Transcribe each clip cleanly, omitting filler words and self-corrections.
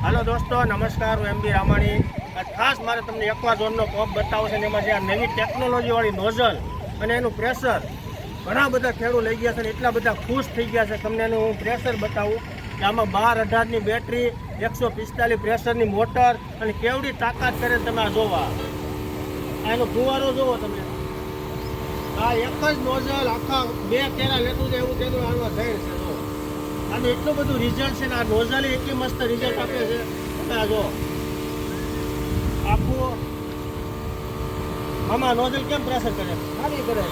હાલો દોસ્તો, નમસ્કાર. હું એમબી રામાણી. ખાસ મારે તમને એક્વાઝોનનો પંપ બતાવો છે. એમાં જે આ નવી ટેકનોલોજીવાળી નોઝલ અને એનું પ્રેશર ઘણા બધા ખેડૂત લઈ ગયા છે અને એટલા બધા ખુશ થઈ ગયા છે. તમને એનું હું પ્રેશર બતાવું કે આમાં 12,000ની બેટરી, 145 પ્રેશરની મોટર અને કેવડી તાકાત કરે તમે આ જોવા. આ એનો ફુવારો જોવો તમે. આ એક જ નોઝલ આખા 2 કેરા લેતું જાય એવું તેનું આમાં થઈ છે. જો આનું એટલું બધું રિઝલ્ટ છે ને આ નોઝલ એટલી મસ્ત રિઝલ્ટ આપે છે. તમે આ જો આખું આમાં નોઝલ કેમ પ્રેશર કરે? સારી કરે,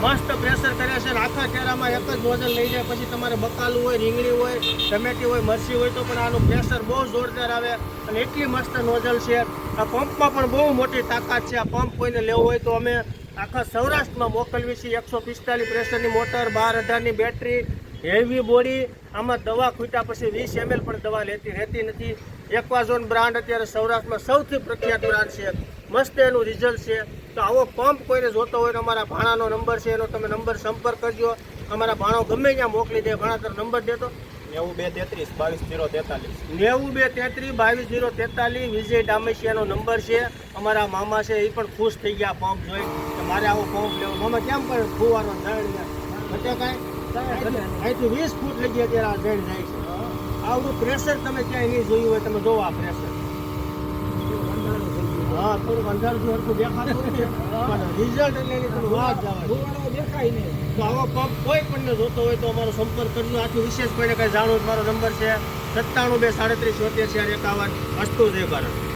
મસ્ત પ્રેશર કરે છે ને આખા કેરામાં એક જ નોઝલ લઈ જાય. પછી તમારે બકાલું હોય, રીંગણી હોય, ટમેટી હોય, મરચી હોય તો પણ આનું પ્રેશર બહુ જોરદાર આવે અને એટલી મસ્ત નોઝલ છે. આ પંપમાં પણ બહુ મોટી તાકાત છે. આ પંપ કોઈને લેવો હોય તો અમે આખા સૌરાષ્ટ્રમાં મોકલવી છીએ. 145 પ્રેશરની મોટર, 12,000ની બેટરી, હેવી બોડી. આમાં દવા ખૂટ્યા પછી 20 ml પણ દવા રહેતી નથી. એક્વાઝોન બ્રાન્ડ અત્યારે સૌરાષ્ટ્રમાં સૌથી પ્રખ્યાત બ્રાન્ડ છે. મસ્ત એનું રિઝલ્ટ છે. તો આવો પંપ કોઈને જોતો હોય તો અમારા ભાણાનો નંબર છે, એનો તમે નંબર સંપર્ક કરજો. અમારા ભાણો ગમે ત્યાં મોકલી દે. ભાણા તારો નંબર દેતો 9233 22 વિજય ડામસિયાનો નંબર છે. અમારા મામા છે, એ પણ ખુશ થઈ ગયા પંપ જોઈ કે મારે આવો પંપ લેવો. મામા કેમ પણ ફુવાનો જણ બચે કાંઈ અહીંથી 20 ફૂટ લઈ ગયા ત્યારે આ જણ જાય છે. આવડું પ્રેશર તમે ક્યાંય નહીં જોયું હોય. તમે જોવો આ પ્રેશર. હા, થોડુંક અંધારું હરખું દેખાતું નથી પણ રિઝલ્ટ એટલે એની થોડું વાત જવા દેખાય નહીં. તો આવો પંપ કોઈ પણ જોતો હોય તો અમારો સંપર્ક કરજો. આથી વિશેષ કોઈને કંઈ જાણવું મારો નંબર છે 97 2 37 74 51. અસ્તુ જય ભારત.